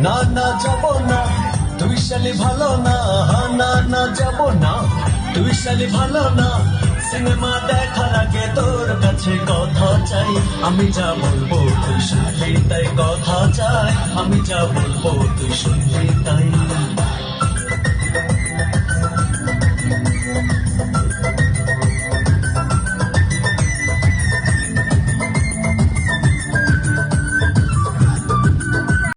না না যাব না, তুই শালি ভালো না, না না যাব না, তুই শালি ভালো না। সিনেমা দেখার আগে তোর কাছে কথা চাই, আমি যা বলবো তুই শুনবি তাই, কথা চাই আমি যা বলবো তুই শুনবি তাই।